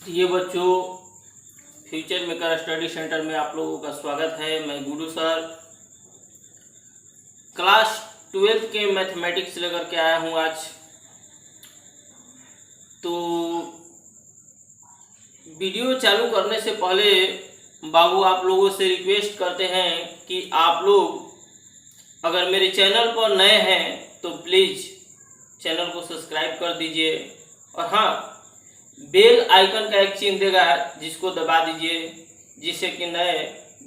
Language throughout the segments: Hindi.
ये बच्चों, फ्यूचर मेकर स्टडी सेंटर में आप लोगों का स्वागत है। मैं गुरु सर क्लास 12 के मैथमेटिक्स लेकर के आया हूँ आज। तो वीडियो चालू करने से पहले बाबू आप लोगों से रिक्वेस्ट करते हैं कि आप लोग अगर मेरे चैनल पर नए हैं तो प्लीज़ चैनल को सब्सक्राइब कर दीजिए और हाँ, बेल आइकन का एक चिन्ह देगा जिसको दबा दीजिए, जिससे कि नए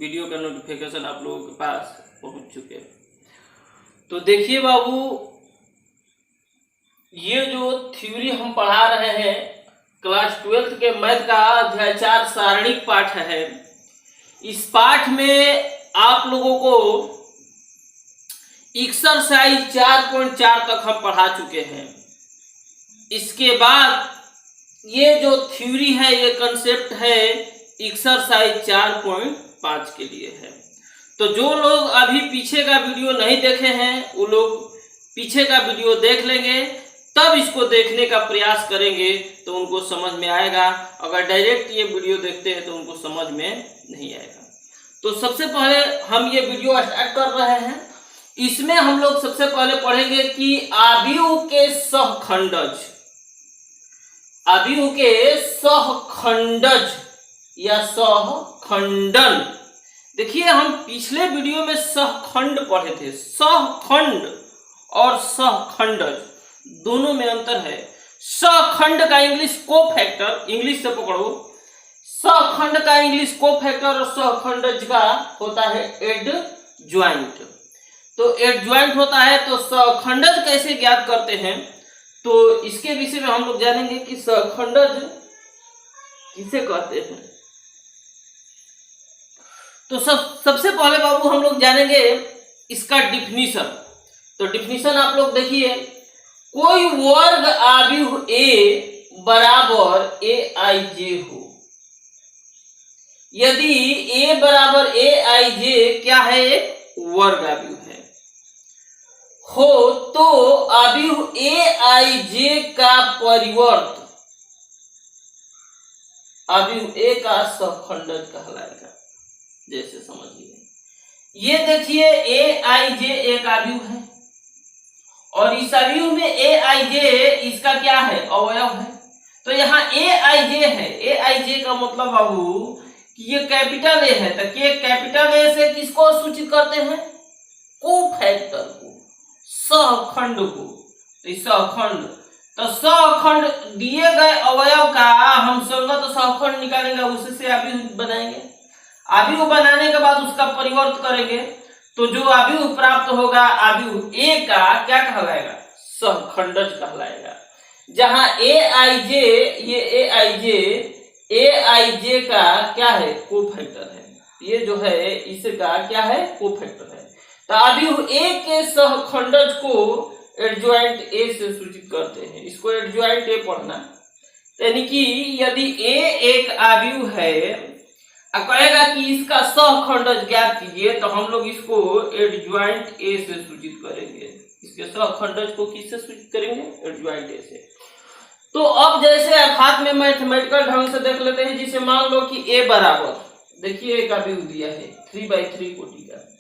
वीडियो का नोटिफिकेशन आप लोगों के पास पहुंच चुके। तो देखिए बाबू, ये जो थ्योरी हम पढ़ा रहे हैं क्लास 12 के मैथ का अध्याय 4 सारणिक पाठ है। इस पाठ में आप लोगों को एक्सरसाइज 4.4 तक हम पढ़ा चुके हैं। इसके बाद ये जो थ्योरी है, ये कंसेप्ट है एक्सरसाइज 4.5 के लिए है। तो जो लोग अभी पीछे का वीडियो नहीं देखे हैं वो लोग पीछे का वीडियो देख लेंगे, तब इसको देखने का प्रयास करेंगे तो उनको समझ में आएगा। अगर डायरेक्ट ये वीडियो देखते हैं तो उनको समझ में नहीं आएगा। तो सबसे पहले हम ये वीडियो स्टार्ट कर रहे हैं। इसमें हम लोग सबसे पहले पढ़ेंगे कि आव्यूह के सहखंडज, आव्यूह के सहखंडज या सहखंडन। देखिए, हम पिछले वीडियो में सहखंड पढ़े थे। सहखंड और सहखंडज दोनों में अंतर है। सहखंड का इंग्लिश कोफैक्टर, इंग्लिश से पकड़ो, सहखंड का इंग्लिश कोफैक्टर और सहखंडज का होता है एडज्वाइंट। तो एडज्वाइंट होता है। तो सहखंडज कैसे ज्ञात करते हैं, तो इसके विषय में हम लोग जानेंगे कि सहखंडज किसे कहते हैं। तो सबसे पहले बाबू हम लोग जानेंगे इसका डिफिनीशन। तो डिफिनीशन आप लोग देखिए, कोई वर्ग आव्यूह ए बराबर ए आई जे हो। यदि ए बराबर ए आई जे क्या है, एक वर्ग आव्यूह है हो, तो आव्यूह ए आई जे का परिवर्त आव्यूह ए का सहखंडज कहलाएगा। जैसे समझिए, ये देखिए ए आई जे एक आव्यूह है और इस आव्यूह में ए आई जे इसका क्या है, अवयव है। तो यहाँ ए आई जे है। ए आई जे का मतलब बाबू कि ये कैपिटल ए है। तो के कैपिटल ए से किसको सूचित करते हैं, कोफैक्टर को, सहखंड को। तो सहखंड, तो सहखंड दिए गए अवयव का हम संगत सहखंड निकालेंगे, उससे आव्यूह बनाएंगे। आव्यूह बनाने के बाद उसका परिवर्त करेंगे तो जो आव्यूह प्राप्त होगा, आव्यूह ए का क्या कहलाएगा, सहखंडज कहलाएगा। जहां ए आई जे, ये ए आई जे का क्या है, कोफैक्टर है। ये जो है इसका क्या है, कोफैक्टर है। तो आव्यूह ए के सहखंडज को एडज्वाइंट ए से सूचित करते हैं। इसको एडज्वाइंट ए पढ़ना, यानी कि यदि ए एक आव्यूह है, कहेगा कि इसका सहखंडज ज्ञात कीजिए, तो हम लोग इसको एडज्वाइंट ए से सूचित करेंगे। इसके सहखंडज को किससे सूचित करेंगे, एडज्वाइंट ए से। तो अब जैसे हाथ में मैथमेटिकल ढंग से देख लेते हैं। जिसे मान लो कि ए बराबर, देखिए एक आव्यूह दिया है 3/3 कोटि का।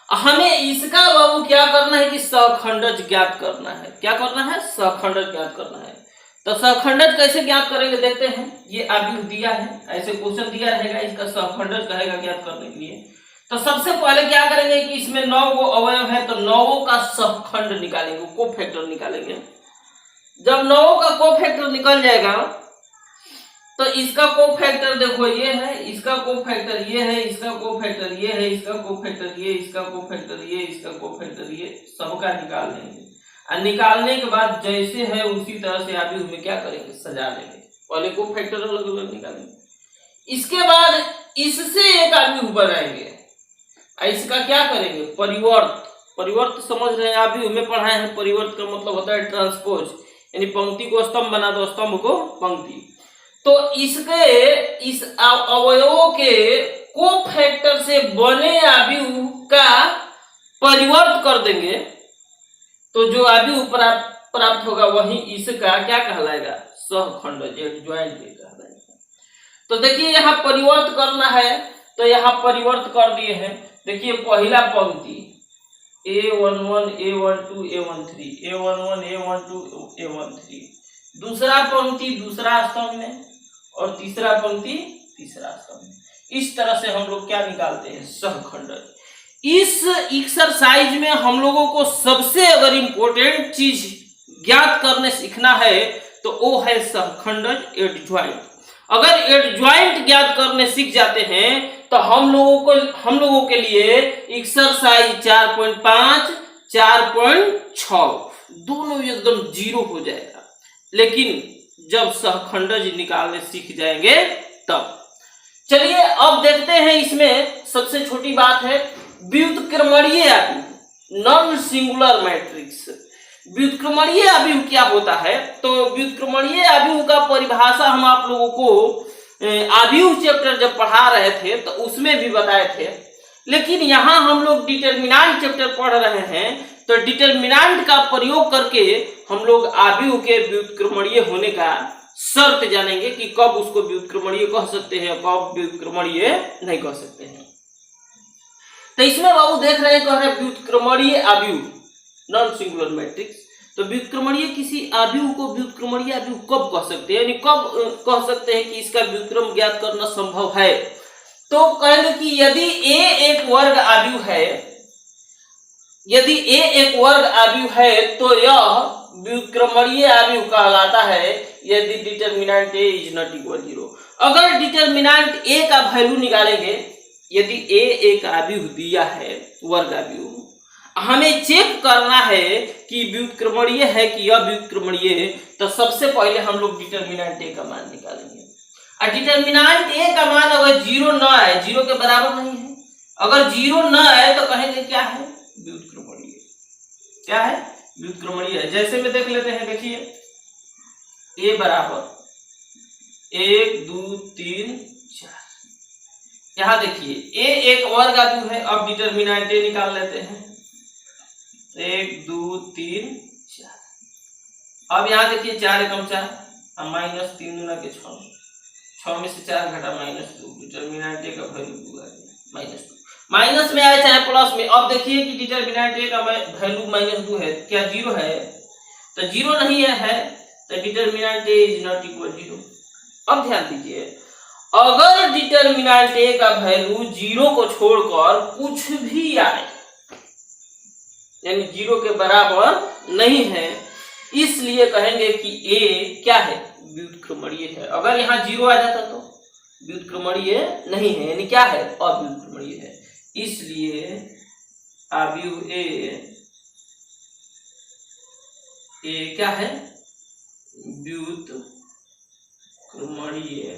हमें इसका बाबू क्या करना है कि सहखंडज ज्ञात करना है। क्या करना है, सहखंडज ज्ञात करना है। तो सहखंडज कैसे ज्ञात करेंगे देखते हैं। ये आव्यूह दिया है, ऐसे क्वेश्चन दिया रहेगा, इसका सहखंडज कहेगा ज्ञात करने के लिए। तो सबसे पहले क्या करेंगे कि इसमें 9 गो अवयव है, तो 9 का सहखंड निकालेंगे, कोफैक्टर निकालेंगे। जब 9 का कोफैक्टर निकल जाएगा तो इसका कोफैक्टर देखो ये है, इसका कोफैक्टर ये है, इसका कोफैक्टर ये है, इसका कोफैक्टर ये, इसका कोफैक्टर ये, इसका कोफैक्टर ये, सबका निकाल लेंगे। और निकालने के बाद जैसे है उसी तरह से आव्यूह में क्या करेंगे, सजा लेंगे। पहले कोफैक्टर अलग अलग निकालेंगे, इसके बाद इससे एक आव्यूह बनाएंगे। इसका क्या करेंगे, परिवर्त। परिवर्त समझ रहे हैं, आव्यूह में पढ़ाए हैं। परिवर्त का मतलब होता है ट्रांसपोज, यानी पंक्ति को स्तंभ बना दो, स्तंभ को पंक्ति। तो इसके इस अवयवों के कोफैक्टर से बने आव्यूह का परिवर्त कर देंगे। तो जो आव्यूह प्राप्त होगा वही इसका क्या कहलाएगा, सहखंडज, एडजॉइंट कहलाएगा। तो देखिए यहाँ परिवर्त करना है तो यहाँ परिवर्त कर दिए हैं। देखिए पहला पंक्ति A11 A12 A13 A11 A12 A13, दूसरा पंक्ति दूसरा स्तंभ में और तीसरा पंक्ति तीसरा स्तंभ में। इस तरह से हम लोग क्या निकालते हैं, सहखंडज। इस एक्सरसाइज में हम लोगों को सबसे अगर इम्पोर्टेंट चीज ज्ञात करने सीखना है तो वो है सहखंडज, एडजॉइंट। अगर एडजॉइंट ज्ञात करने सीख जाते हैं तो हम लोगों के लिए एक्सरसाइज 4.5 4.6 दोनों एकदम जीरो हो जाएगा। लेकिन जब सहखंडज निकालने सीख जाएंगे तब। चलिए अब देखते हैं, इसमें सबसे छोटी बात है व्युत्क्रमणीय अवयव, नॉन सिंगुलर मैट्रिक्स। व्युत्क्रमणीय अवयव क्या होता है, तो व्युत्क्रमणीय अवयव का परिभाषा हम आप लोगों को अवयव चैप्टर जब पढ़ा रहे थे तो उसमें भी बताए थे। लेकिन यहाँ हम लोग डिटरमिनेंट चैप्टर पढ़ रहे हैं तो डिटरमिनेंट का प्रयोग करके हम लोग अवयव के व्युत्क्रमणीय होने का शर्त जानेंगे कि कब उसको व्युत्क्रमणीय कह सकते हैं, कब व्युत्क्रमणीय नहीं कह सकते हैं। तो इसमें बाबू देख रहे हैं, कह रहे हैं व्युत्क्रमणीय अवयव नॉन सिंगुलर मैट्रिक्स। तो व्युत्क्रमणीय किसी अवयव को व्युत्क्रमणीय अवयव कब कह सकते हैं, यानी कब कह सकते हैं कि इसका व्युत्क्रम ज्ञात करना संभव है। तो कहेंगे कि यदि A एक वर्ग अवयव है, यदि A एक वर्ग अवयव है तो यह व्युत्क्रमणीय अवयव कहलाता है यदि determinant A is not equal 0। अगर डिटरमिनेंट A का वैल्यू निकालेंगे, यदि A एक अवयव दिया है वर्ग अवयव, हमें चेक करना है कि व्युत्क्रमणीय है कि अव्युत्क्रमणीय है, तो सबसे पहले हम लोग डिटरमिनेंट A का मान निकालेंगे। और डिटरमिनेंट A का मान अगर 0 न है, 0 के बराबर नहीं है, अगर 0 न है तो कहेंगे क्या है, व्युत्क्रमणीय। क्या है, व्युत्क्रमणीय है। जैसे में देख लेते हैं, देखिए A बराबर 1 2 3 4। यहाँ देखिए A एक वर्ग अवयव है। अब डिटरमिनेंट A निकाल लेते हैं, 1 2 3 4। अब यहाँ देखिए 4 एकम 4 अब माइनस 3 दूना के 6, 6 में से 4 घटा -2, डिटरमिनेंट A का वैल्यू 2 आ गया, -2। माइनस में आए चाहे प्लस में, अब देखिए कि डिटरमिनेंट A का वैल्यू -2 है, क्या 0 है, तो 0 नहीं है तो determinant A is not equal 0। अब ध्यान दीजिए, अगर डिटरमिनेंट A का वैल्यू 0 को छोड़कर कुछ भी आए, यानी 0 के बराबर नहीं है, इसलिए कहेंगे कि A क्या है, व्युत्क्रमणीय है। अगर यहाँ 0 आ जाता तो व्युत्क्रमणीय नहीं है, यानी क्या है, अव्युत्क्रमणीय है। इसलिए अवयव A क्या है, व्युत्क्रमणीय है,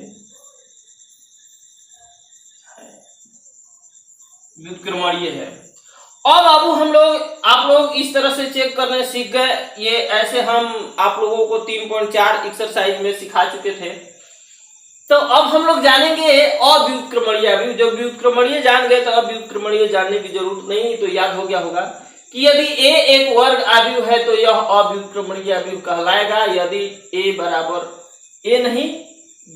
व्युत्क्रमणीय है। अब बाबू आप लोग इस तरह से चेक करने सीख गए। ये ऐसे हम आप लोगों को 3.4 एक्सरसाइज में सिखा चुके थे। तो अब हम लोग जानेंगे अव्युत्क्रमणीय अवयव। जब व्युत्क्रमणीय जान गए तो अव्युत्क्रमणीय जानने की जरूरत नहीं, तो याद हो गया होगा कि यदि A एक वर्ग अवयव है तो यह अव्युत्क्रमणीय अवयव कहलाएगा यदि A बराबर A नहीं,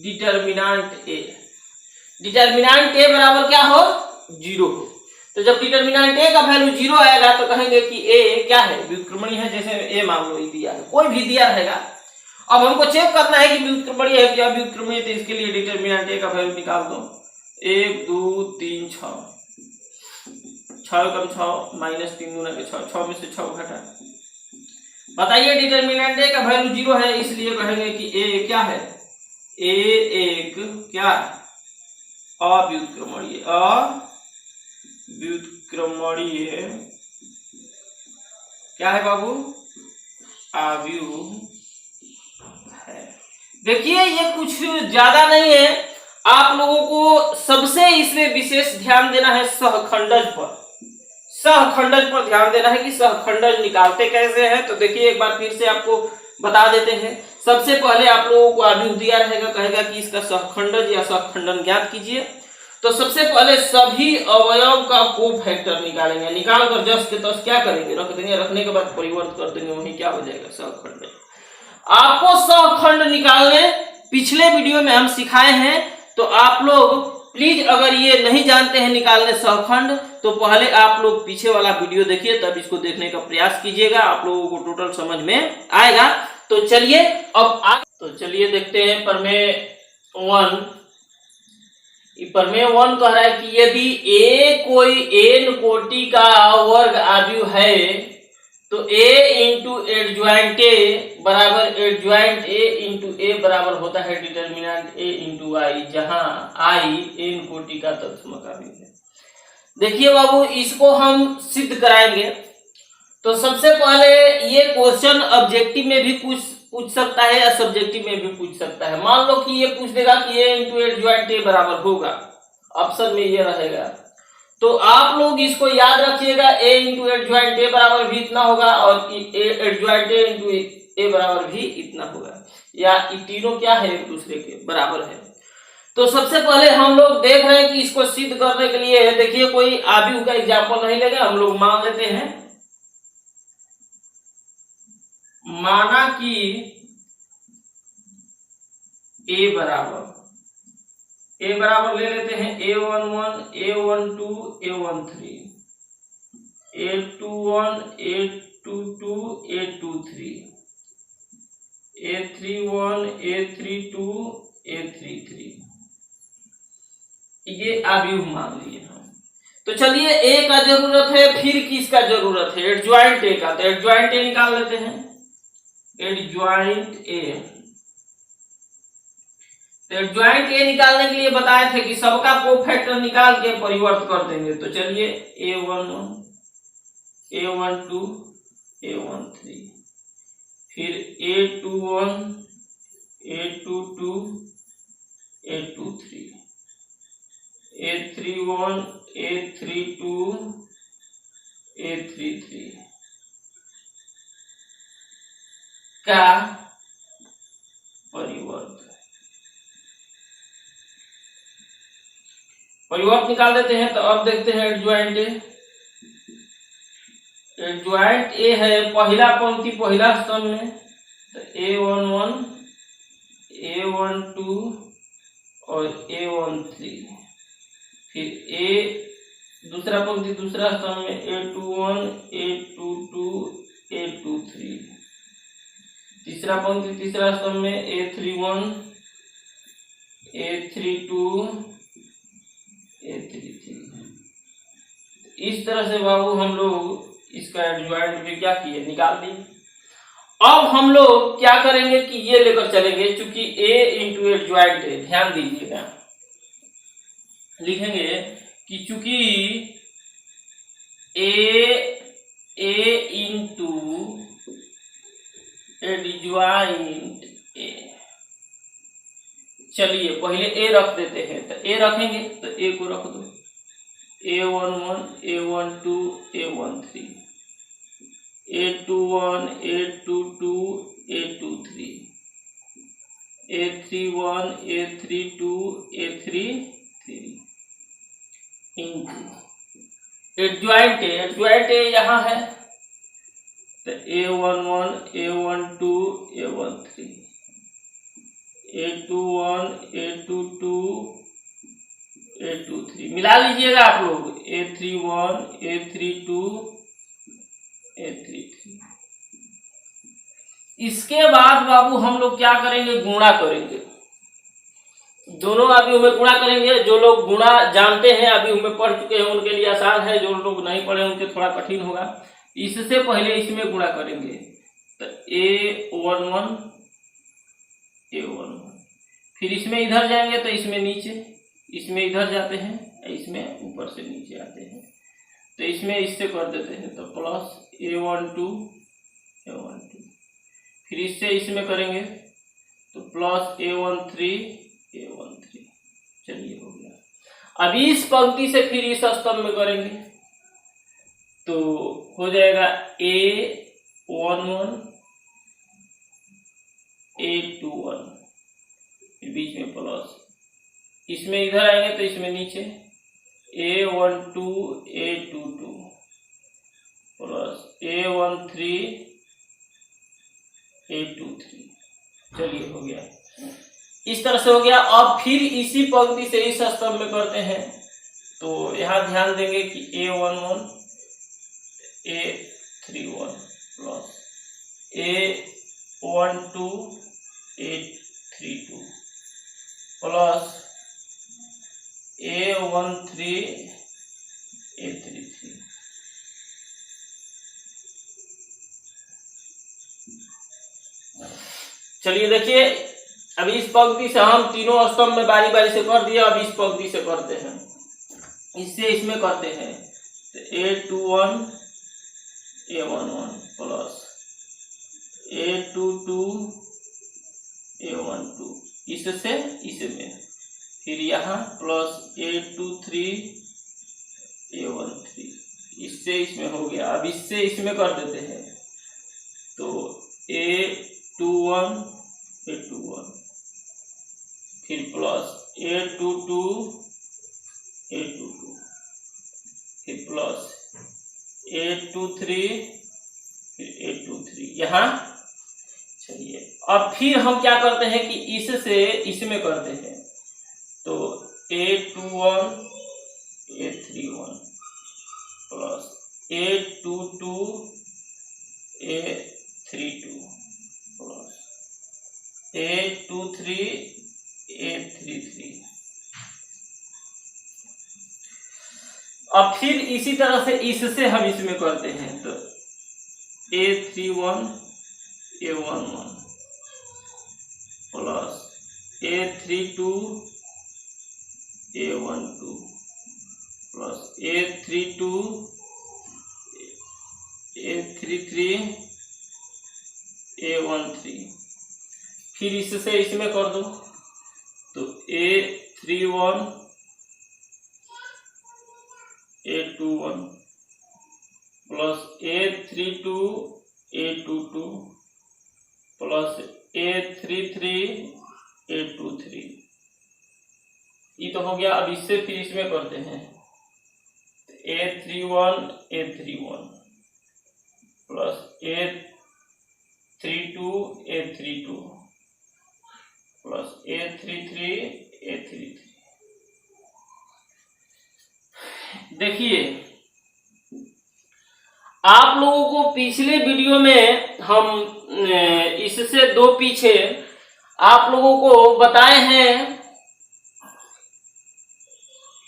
डिटरमिनेंट A, डिटरमिनेंट A बराबर क्या हो, 0 हो। तो जब डिटरमिनेंट A का वैल्यू 0 आएगा तो कहेंगे कि A क्या है, व्युत्क्रमणीय है। जैसे A मान लो दिया है, कोई भी दिया रहेगा। अब हमको चेक करना है कि व्युत्क्रमणीय है कि अव्युत्क्रमणीय, तो इसके लिए डिटरमिनेंट A का वैल्यू निकाल दो। 1 2 3 6, 6 कम 6 -3 दूना के 6, 6 में से 6 घटा। बताइए डिटरमिनेंट A का वैल्यू 0 है, इसलिए कहेंगे कि A क्या है, A एक क्या, अव्युत्क्रमणीय, अव्युत्क्रमणीय क्या है बाबू, अवयव है। देखिए ये कुछ ज्यादा नहीं है, आप लोगों को सबसे इसमें विशेष ध्यान देना है सहखंडज पर। सहखंडज पर ध्यान देना है कि सहखंडज निकालते कैसे हैं। तो देखिए एक बार फिर से आपको बता देते हैं। सबसे पहले आप लोगों को अवयव दिया रहेगा, कहेगा कि इसका सहखंडज या सहखंडन ज्ञात कीजिए। तो सबसे पहले सभी अवयव का कोफैक्टर निकालेंगे, निकाल कर जस के तस क्या करेंगे, रख देंगे, रखने के बाद परिवर्तित कर देंगे, वही क्या हो जाएगा, सहखंड। आपको सहखंड निकालने पिछले वीडियो में हम सिखाए हैं, तो आप लोग प्लीज अगर ये नहीं जानते हैं निकालने सहखंड, तो पहले आप लोग पीछे वाला वीडियो देखिए, तब इसको देखने का प्रयास कीजिएगा, आप लोगों को टोटल समझ में आएगा। तो चलिए अब तो चलिए देखते हैं प्रमेय 1। प्रमेय 1 कह रहा है कि यदि ए कोई एन कोटि का वर्ग आव्यूह है तो ए इंटू एडज्वाइंट ए बराबर एडज्वाइंट ए इंटू ए बराबर होता है डिटर्मिनेंट ए इंटू आई, जहां आई एन कोटि का तत्समक आव्यूह है। देखिए बाबू, इसको हम सिद्ध कराएंगे। तो सबसे पहले ये क्वेश्चन ऑब्जेक्टिव में भी पूछ सकता है या सब्जेक्टिव में भी पूछ सकता है। मान लो कि ये पूछ देगा कि ए इंटू एडज्वाइंट ए बराबर होगा, ऑप्शन में ये रहेगा, तो आप लोग इसको याद रखिएगा, ए इंटू एडज्वाइंट ए बराबर भी इतना होगा और एडज्वाइंट ए इंटू ए बराबर भी इतना होगा, या ये तीनों क्या है, एक दूसरे के बराबर है। तो सबसे पहले हम लोग देख रहे हैं कि इसको सिद्ध करने के लिए देखिए कोई आव्यूह का एग्जाम्पल नहीं लेगा, हम लोग मान लेते हैं, माना कि ए बराबर ले लेते हैं A11, A12, A13, A21, A22, A23, A31, A32, A33, ये आव्यूह मान लिए हम। तो चलिए ए का जरूरत है, फिर किसका जरूरत है, एडज्वाइंट ए का, तो एडज्वाइंट ए निकाल लेते हैं, एडज्वाइंट ए। तो एडज्वाइंट ए निकालने के लिए बताए थे कि सबका कोफैक्टर निकाल के परिवर्तित कर देंगे। तो चलिए A11, A12, A13, फिर A21, A22, A23, A31, A32, A33 का परिवर्त निकाल देते हैं। तो अब देखते हैं एडज्वाइंट ए। एडज्वाइंट ए है पहला पंक्ति पहला स्तंभ में, तो A11, A12 और A13, फिर ए दूसरा पंक्ति दूसरा स्तंभ में A21, A22, A23, तीसरा पंक्ति तीसरा स्तंभ में A31, A32, A33। इस तरह से बाबू हम लोग इसका एडज्वाइंट भी क्या किए, निकाल दिए। अब हम लोग क्या करेंगे कि ये लेकर चलेंगे, चूंकि A इंटू एडज्वाइंट है, ध्यान दीजिएगा, लिखेंगे कि चूंकि A इंटू एडज्वाइंट ए, चलिए पहले ए रख देते हैं, तो ए रखेंगे तो ए को रख दो, A11, A12, A13, A21, A22, A23, A31, A32, A33 into adjoint ए यहाँ है, तो A11, A12, A13, A21, A22, A23 मिला लीजिएगा आप लोग, A31, A32, A33। इसके बाद बाबू हम लोग क्या करेंगे, गुणा करेंगे, दोनों आव्यूह में गुणा करेंगे। जो लोग गुणा जानते हैं, आव्यूह में पढ़ चुके हैं, उनके लिए आसान है, जो लोग नहीं पढ़े उनके थोड़ा कठिन होगा। इससे पहले इसमें गुणा करेंगे, तो A11, A11, फिर इसमें इधर जाएंगे तो इसमें नीचे, इसमें इधर जाते हैं, इसमें ऊपर से नीचे आते हैं, तो इसमें इससे कर देते हैं, तो प्लस A12, A12, फिर इससे इसमें करेंगे तो प्लस A13, A13। चलिए हो गया। अब इस पंक्ति से फिर इस स्तंभ में करेंगे तो हो जाएगा A11, A21, बीच में प्लस इसमें इधर आएंगे तो इसमें नीचे A12 A22 plus A13 A23। चलिए हो गया, इस तरह से हो गया। अब फिर इसी पंक्ति से इस स्तंभ में करते हैं, तो यहां ध्यान देंगे कि A11 A31 plus A12 A32 plus A13 A33। चलिए देखिए, अब इस पंक्ति से हम तीनों स्तंभ में बारी बारी से कर दिया। अब इस पंक्ति से करते हैं, इससे इसमें करते हैं, तो A21 A11 plus A22 A12, इससे इसमें, फिर यहाँ प्लस A23 A13, इससे इसमें हो गया। अब इससे इसमें कर देते हैं, तो A21 A21, फिर प्लस A22 A22, फिर प्लस A23 फिर A23 यहाँ। चलिए अब फिर हम क्या करते हैं कि इससे इसमें करते हैं, तो A21 A31 plus A22 A32 plus A23 A33। अब फिर इसी तरह से इससे हम इसमें करते हैं, तो A31 A11 plus A32 A12 plus A32 A33 A13, फिर इससे इसमें कर दो, तो A31 A21 plus A32 A22 plus A33 A23, ये तो हो गया। अब इससे फिर इसमें करते हैं, A31 A31 plus A32 A32 plus A33 A33। देखिए, आप लोगों को पिछले वीडियो में हम इससे दो पीछे आप लोगों को बताए हैं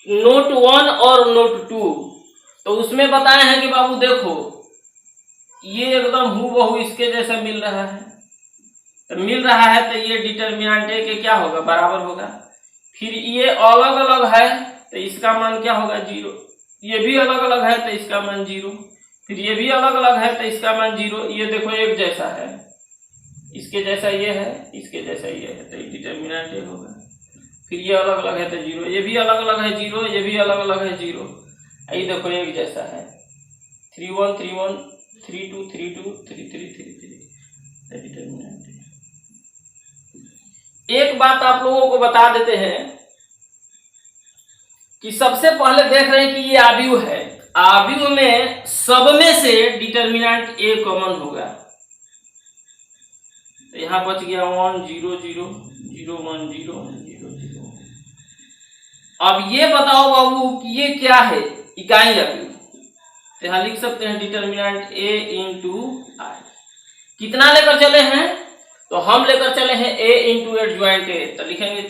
नोट 1 और नोट 2, तो उसमें बताए हैं कि बाबू देखो ये एकदम हूबहू इसके जैसा मिल रहा है, तो मिल रहा है तो ये डिटर्मिनेंट ए के क्या होगा, बराबर होगा। फिर ये अलग अलग है तो इसका मान क्या होगा, 0। ये भी अलग अलग है तो इसका मान 0, फिर ये भी अलग अलग है तो इसका मान 0। ये देखो एक जैसा है, इसके जैसा ये है, इसके जैसा ये है, तो ये डिटर्मिनेंट ए होगा। फिर ये अलग अलग है तो 0, ये भी अलग अलग है 0, ये भी अलग अलग है 0। ये देखो एक जैसा है, 31 31 32 32 33 33, डिटर्मिनेंट ए। एक बात आप लोगों को बता देते हैं कि सबसे पहले देख रहे हैं कि ये आव्यूह है, आव्यूह में सब में से डिटर्मिनेंट ए कॉमन होगा, तो यहां बच गया 1 0 0 0 1 0 0 0। अब ये बताओ बाबू कि ये क्या है, इकाई आव्यूह, तो यहां लिख सकते हैं डिटर्मिनेंट ए इंटू आई। कितना लेकर चले हैं, तो हम लेकर चले हैं ए इंटू एडजॉइंट ए, तो लिखेंगे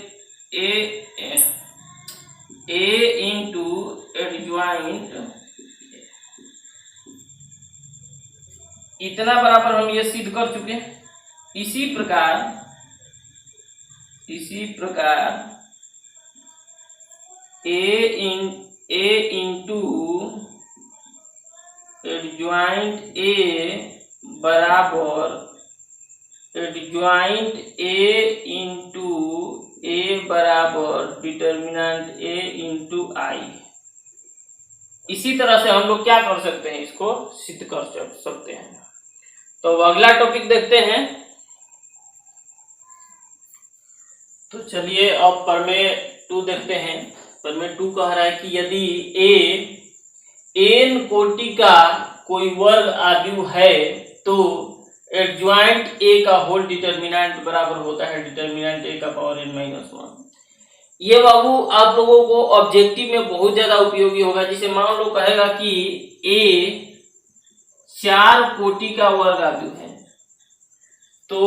ए इंटू एडजॉइंट, इतना बराबर हम ये सिद्ध कर चुके हैं। इसी प्रकार ए इंटू एडजॉइंट ए बराबर एडजॉइंट ए इंटू ए बराबर डिटर्मिनेंट ए इंटू आई। इसी तरह से हम लोग क्या कर सकते हैं, इसको सिद्ध कर सकते हैं। तो अगला टॉपिक देखते हैं। तो चलिए अब प्रमेय 2 देखते हैं। प्रमेय 2 कह रहा है कि यदि ए n कोटि का कोई वर्ग आव्यूह है तो एडज्वाइंट ए का होल डिटर्मिनेंट बराबर होता है डिटर्मिनेंट ए का पावर n माइनस 1। ये बाबू आप लोगों को ऑब्जेक्टिव में बहुत ज्यादा उपयोगी होगा। जिसे मान लो कहेगा कि ए 4 कोटि का वर्ग आव्यूह है तो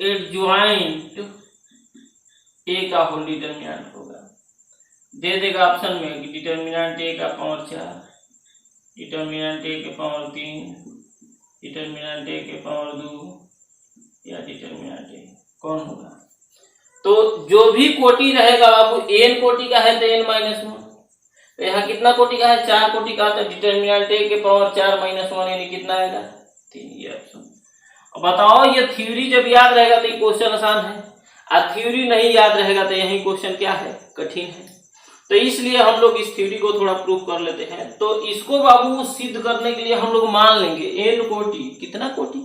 एडज्वाइंट ए का होल डिटर्मिनेंट होगा। दे देगा ऑप्शन में कि डिटर्मिनेंट ए का पावर 4, डिटर्मिनेंट ए के पावर 3, डिटर्मिनेंट ए के पावर 2 या डिटर्मिनेंट ए कौन होगा। तो जो भी कोटि रहेगा बाबू n कोटि का है तो n माइनस 1, तो यहाँ कितना कोटि का है 4 कोटि का, तो डिटर्मिनेंट ए के पावर 4 माइनस 1 यानी कितना आएगा 3। ये ऑप्शन। अब बताओ ये थ्योरी जब याद रहेगा तो ये क्वेश्चन आसान है, और थ्योरी नहीं याद रहेगा तो यही क्वेश्चन क्या है कठिन है। तो इसलिए हम लोग इस थ्योरी को थोड़ा प्रूव कर लेते हैं। तो इसको बाबू सिद्ध करने के लिए हम लोग मान लेंगे n कोटि, कितना कोटि,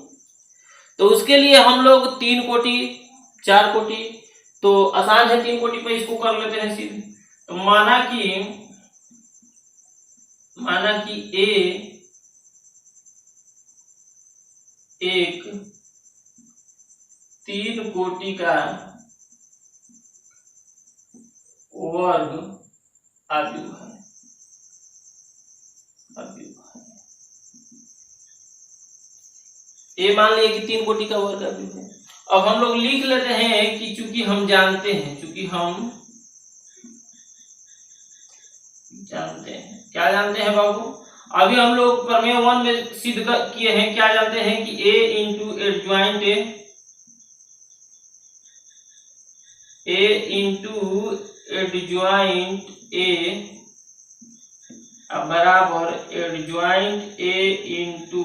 तो उसके लिए हम लोग 3 कोटि 4 कोटि, तो आसान है 3 कोटि पे इसको कर लेते हैं सिद्ध। तो माना कि a एक 3 कोटि का वर्ग आव्यूह है। ए मान लिया कि 3 कोटि का वर्ग आव्यूह है। अब हम लोग लिख लेते हैं कि चूंकि हम जानते हैं क्या जानते हैं बाबू, अभी हम लोग प्रमेय 1 में सिद्ध किए हैं। क्या जानते हैं कि a इंटू एडज्वाइंट ए बराबर एडज्वाइंट ए इंटू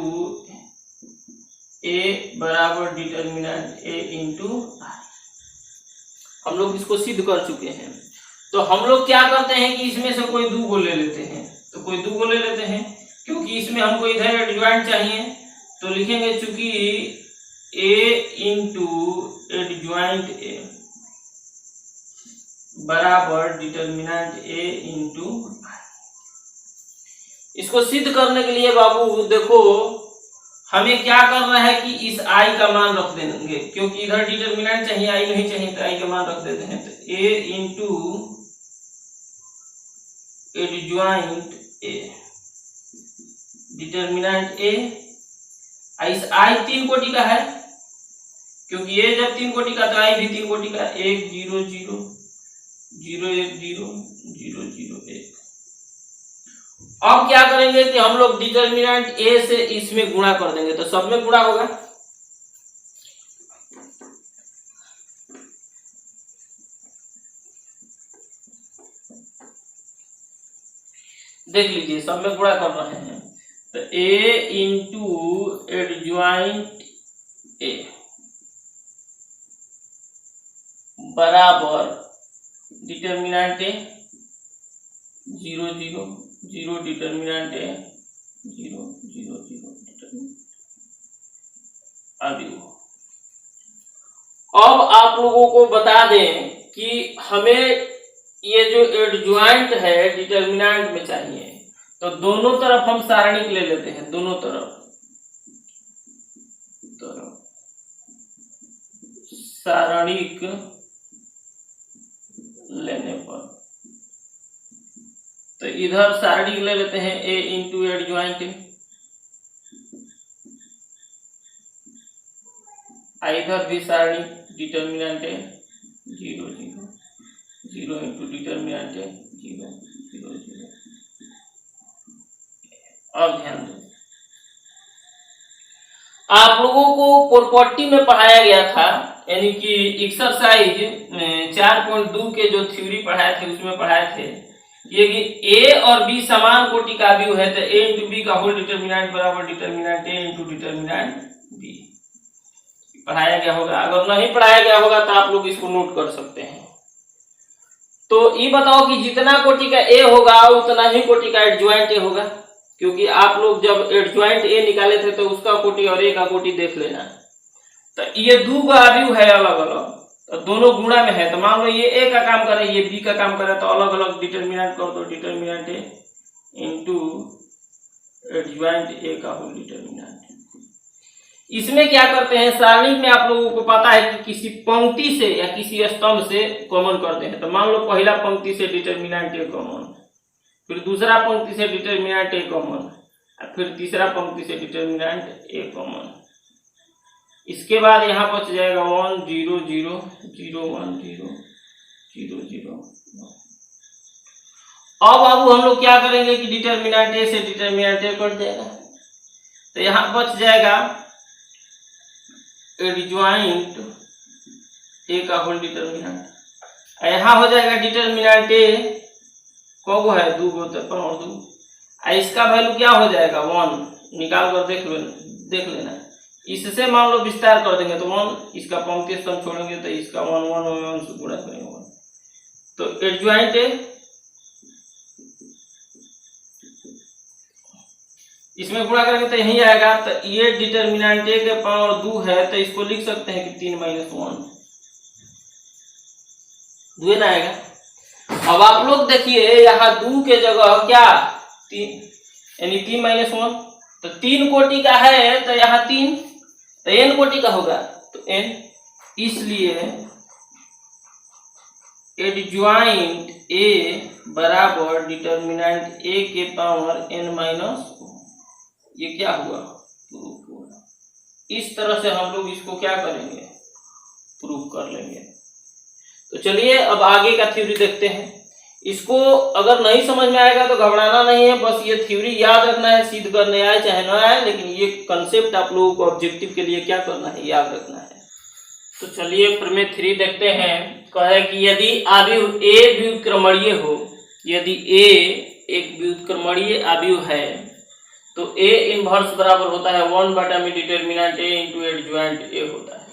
ए बराबर डिटर्मिनेंट ए इंटू आई। हम लोग इसको सिद्ध कर चुके हैं। तो हम लोग क्या करते हैं कि इसमें से कोई 2 को ले लेते हैं, तो कोई 2 को ले लेते हैं क्योंकि इसमें हमको इधर एडज्वाइंट चाहिए। तो लिखेंगे चूंकि a इंटू एडज्वाइंट ए बराबर डिटर्मिनेंट a इंटू आई। इसको सिद्ध करने के लिए बाबू देखो हमें क्या करना है कि इस i का मान रख देंगे, क्योंकि इधर डिटर्मिनेंट चाहिए i नहीं चाहिए, तो i का मान रख देते हैं। तो a into adjoint a determinant a, इस i 3 कोटि का है क्योंकि a जब 3 कोटि का तो i भी 3 कोटि का। 1 0 0 0 1 0 0 0 1। अब क्या करेंगे कि हम लोग डिटर्मिनेंट a से इसमें गुणा कर देंगे, तो सब में गुणा होगा। देख लीजिए सब में गुणा कर रहे हैं। तो a इंटू एडज्वाइंट a बराबर determinant a 0 0 0 determinant a 0 0 0 determinant. अब आप लोगों को बता दें कि हमें ये जो एडज्वाइंट है डिटर्मिनेंट में चाहिए, तो दोनों तरफ हम सारणिक ले लेते हैं। दोनों तरफ सारणिक लेने पर तो इधर सारणिक ले लेते हैं a इंटू एडज्वाइंट, इधर भी सारणिक डिटर्मिनेंट 0 0 0 इंटू डिटर्मिनेंट 0 0 0। अब ध्यान दो, आप लोगों को प्रॉपर्टी में पढ़ाया गया था, यानी कि एक्सरसाइज 4.2 के जो थ्योरी पढ़ाए थे उसमें पढ़ाए थे ये कि a और b समान कोटि का आव्यूह है तो a इंटू बी का होल डिटर्मिनेंट बराबर determinant a into determinant b। पढ़ाया गया होगा, अगर नहीं पढ़ाया गया होगा तो आप लोग इसको नोट कर सकते हैं। तो ये बताओ कि जितना कोटि का a होगा उतना ही कोटि का एडज्वाइंट a होगा, क्योंकि आप लोग जब एडज्वाइंट a निकाले थे तो उसका कोटि और a का कोटि देख लेना। तो ये 2 का आव्यूह है अलग अलग, तो दोनों गुणा में है, तो मान लो ये ए का काम करे, ये बी का काम करे, तो अलग अलग डिटरमिनेंट कर दो, डिटरमिनेंट ए इंटू एडज्वाइंट ए का होल डिटरमिनेंट। इसमें क्या करते हैं, सारणी में आप लोगों को पता है कि किसी पंक्ति से या किसी स्तंभ से कॉमन करते हैं। तो मान लो पहला पंक्ति से डिटरमिनेंट ए कॉमन, फिर दूसरा पंक्ति से डिटरमिनेंट ए कॉमन, फिर तीसरा पंक्ति से डिटरमिनेंट ए कॉमन। इसके बाद यहाँ बच जाएगा 1 0 0 0 1 0 0 0। अब बाबू हम लोग क्या करेंगे कि डिटरमिनेंट ए से डिटरमिनेंट ए कट जाएगा, तो यहाँ बच जाएगा एडज्वाइंट ए का होल डिटरमिनेंट। यहाँ हो जाएगा डिटरमिनेंट ए कब है 2 गो तो पावर 2, इसका वैल्यू क्या हो जाएगा 1, निकाल कर देख लेना। इससे मान लो विस्तार कर देंगे तो 1, इसका पंक्ति स्तंभ छोड़ेंगे तो इसका 1 1 1 से गुणा करेंगे, तो एडज्वाइंट ए इसमें गुणा करेंगे तो यही आएगा। तो ये डिटरमिनेंट ए के पावर 2 है, तो इसको लिख सकते हैं कि 3 - 1 2 ना आएगा। अब आप लोग देखिए यहाँ 2 के जगह क्या 3 यानी 3 - 1, तो 3 कोटि का है, तो यहाँ 3, तो n कोटि का होगा तो n, इसलिए एडज्वाइंट ए बराबर डिटरमिनेंट ए के पावर n-, ये क्या हुआ प्रूफ हुआ। इस तरह से हम लोग इसको क्या करेंगे प्रूफ कर लेंगे। तो चलिए अब आगे का थ्योरी देखते हैं। इसको अगर नहीं समझ में आएगा तो घबराना नहीं है, बस ये थ्योरी याद रखना है, सिद्ध करने आए चाहे ना आए, लेकिन ये कंसेप्ट आप लोगों को ऑब्जेक्टिव के लिए क्या करना है याद रखना है। तो चलिए प्रमेय 3 देखते हैं। कहे कि यदि आव्यूह ए व्युत्क्रमणीय हो, यदि ए एक व्युत्क्रमणीय आव्यूह है तो ए इनवर्स बराबर होता है 1 बटा में डिटरमिनेंट ए इंटू एडज्वाइंट ए होता है,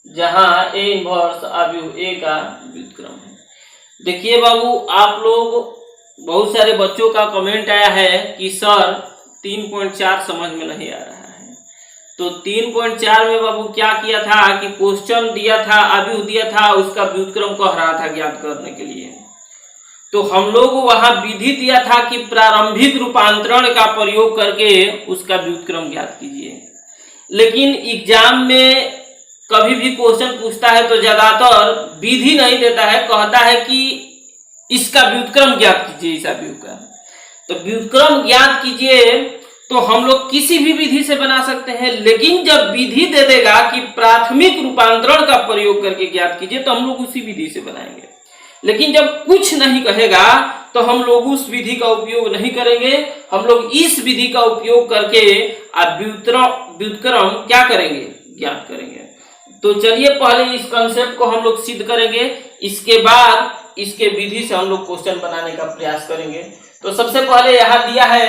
जहां ए इनवर्स आव्यूह ए का व्युत्क्रम है। देखिए बाबू आप लोग बहुत सारे बच्चों का कमेंट आया है कि सर 3.4 समझ में नहीं आ रहा है। तो 3.4 में बाबू क्या किया था कि क्वेश्चन दिया था, आव्यूह दिया था, उसका व्युत्क्रम कह रहा था ज्ञात करने के लिए। तो हम लोग वहां विधि दिया था कि प्रारंभिक रूपांतरण का प्रयोग करके उसका व्युत्क्रम ज्ञात कीजिए। लेकिन एग्जाम में कभी भी क्वेश्चन पूछता है तो ज्यादातर विधि नहीं देता है, कहता है कि इसका व्युत्क्रम ज्ञात कीजिए इस आव्यूह का। तो व्युत्क्रम ज्ञात कीजिए तो हम लोग किसी भी विधि से बना सकते हैं, लेकिन जब विधि दे देगा कि प्राथमिक रूपांतरण का प्रयोग करके ज्ञात कीजिए तो हम लोग उसी विधि से बनाएंगे। लेकिन जब कुछ नहीं कहेगा तो हम लोग उस विधि का उपयोग नहीं करेंगे, हम लोग इस विधि का उपयोग करके व्युत्क्रम क्या करेंगे ज्ञात करेंगे। तो चलिए पहले इस कंसेप्ट को हम लोग सिद्ध करेंगे, इसके बाद इसके विधि से हम लोग क्वेश्चन बनाने का प्रयास करेंगे। तो सबसे पहले यहाँ दिया है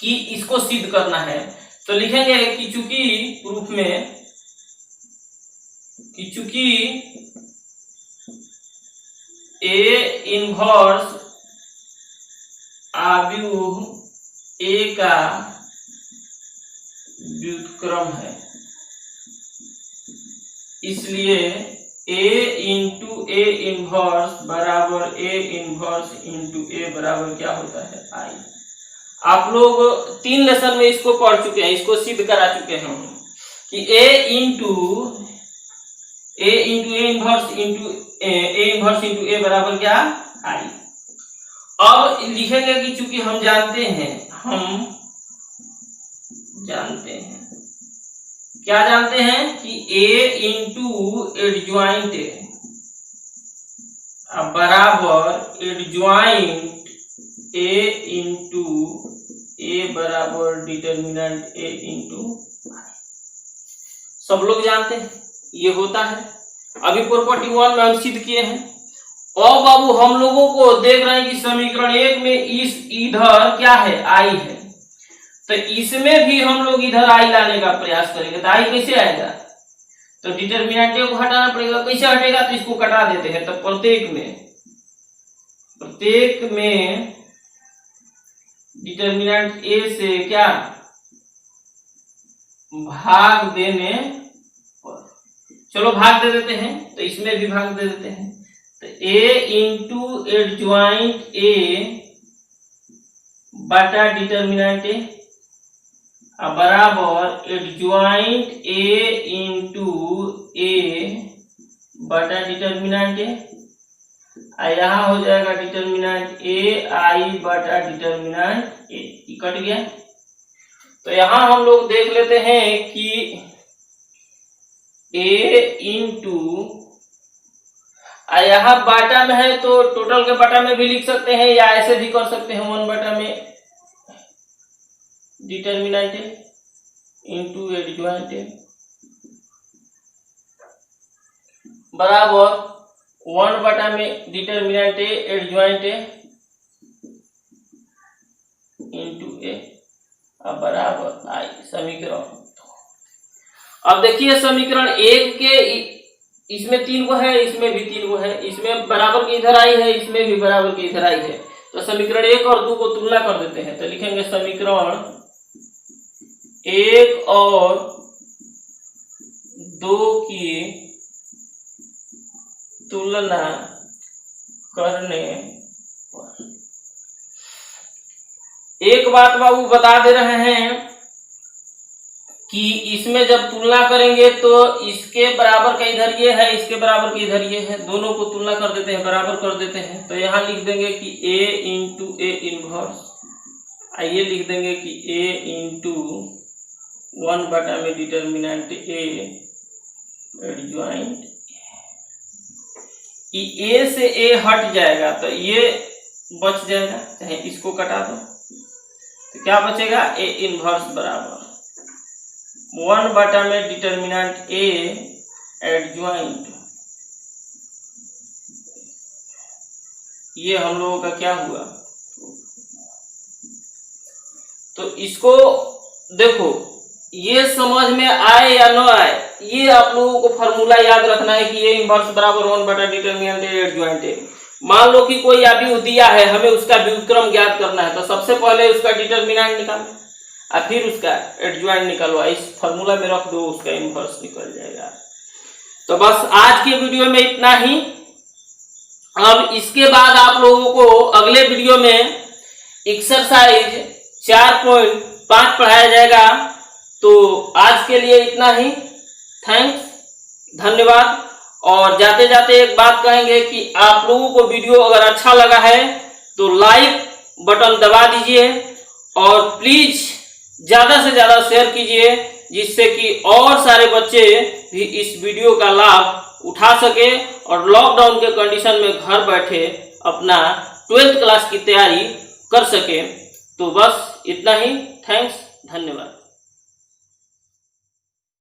कि इसको सिद्ध करना है, तो लिखेंगे कि चूंकि प्रूफ में कि चूंकि ए इनवर्स आव्यूह ए का व्युत्क्रम है, इसलिए ए इंटू ए इनवर्स बराबर ए इनवर्स इंटू ए बराबर क्या होता है आई। आप लोग 3 लेसन में इसको पढ़ चुके हैं, इसको सिद्ध करा चुके हैं हम कि ए इंटू ए इनवर्स इंटू ए बराबर क्या आई। अब लिखेंगे कि चूंकि हम जानते हैं क्या जानते हैं कि ए इंटू एडज्वाइंट बराबर एडज्वाइंट ए इंटू ए बराबर डिटरमिनेंट ए इंटू आई। सब लोग जानते हैं ये होता है। अभी प्रॉपर्टी 1 में हम सिद्ध किए हैं। और बाबू हम लोगों को देख रहे हैं कि समीकरण 1 में इस इधर क्या है आई है, तो इसमें भी हम लोग इधर आई लाने का प्रयास करेंगे। तो आई कैसे आएगा, तो डिटरमिनेंट को हटाना पड़ेगा। कैसे हटेगा, तो इसको कटा देते हैं। तो प्रत्येक में डिटरमिनेंट ए से क्या भाग देने पर, चलो भाग दे देते हैं, तो इसमें भी भाग दे देते हैं। तो ए इंटू एडज्वाइंट ए बटा डिटर्मिनेंट ए बराबर एडज्वाइंट ए इंटू ए बटा डिटर्मिनेंट ए, यहाँ हो जाएगा डिटर्मिनेंट ए आई बटा डिटर्मिनेंट ए, कट गया। तो यहाँ हम लोग देख लेते हैं कि ए इंटू यहाँ बाटा में है तो टोटल के बाटा में भी लिख सकते हैं या ऐसे भी कर सकते हैं 1 बटा में डिटर्मिनेंट ए इंटू एडज्वाइंट ए बराबर 1 बटा में डिटर्मिनेंट ए एडज्वाइंट ए इंटू ए बराबर आई समीकरण। अब देखिए समीकरण 1 के इसमें 3 को है, इसमें भी 3 को है, इसमें बराबर की इधर आई है, इसमें भी बराबर की इधर आई है। तो समीकरण 1 और 2 को तुलना कर देते हैं। तो लिखेंगे समीकरण 1 और 2 की तुलना करने पर एक बात बाबू बता दे रहे हैं कि इसमें जब तुलना करेंगे तो इसके बराबर का इधर ये है, इसके बराबर का इधर ये है, दोनों को तुलना कर देते हैं, बराबर कर देते हैं। तो यहाँ लिख देंगे कि a इंटू ए इनवर्स, आइए लिख देंगे कि a इंटू 1 बटा में डिटर्मिनेंट a एडज्वाइंट a से a हट जाएगा तो ये बच जाएगा, चाहे इसको कटा दो तो क्या बचेगा a इनवर्स बराबर 1 बटा में डिटर्मिनेंट a एडज्वाइंट। ये हम लोगों का क्या हुआ, तो इसको देखो ये समझ में आए या न आए, ये आप लोगों को फॉर्मूला याद रखना है कि ये इनवर्स बराबर 1 बटा डिटर्मिनेंट ए एडज्वाइंट है। मान लो कि कोई अभी दिया है, हमें उसका व्युत्क्रम ज्ञात करना है, तो सबसे पहले उसका डिटर्मिनेंट निकालो और फिर उसका एडज्वाइंट निकालो, इस फॉर्मूला में रख दो, उसका इनवर्स निकल जाएगा। तो बस आज के वीडियो में इतना ही। अब इसके बाद आप लोगों को अगले वीडियो में एक्सरसाइज 4.5 पढ़ाया जाएगा। तो आज के लिए इतना ही, थैंक्स, धन्यवाद। और जाते जाते एक बात कहेंगे कि आप लोगों को वीडियो अगर अच्छा लगा है तो लाइक बटन दबा दीजिए और प्लीज ज्यादा से ज्यादा शेयर कीजिए, जिससे कि और सारे बच्चे भी इस वीडियो का लाभ उठा सके और लॉकडाउन के कंडीशन में घर बैठे अपना 12th क्लास की तैयारी कर सके। तो बस इतना ही, थैंक्स, धन्यवाद।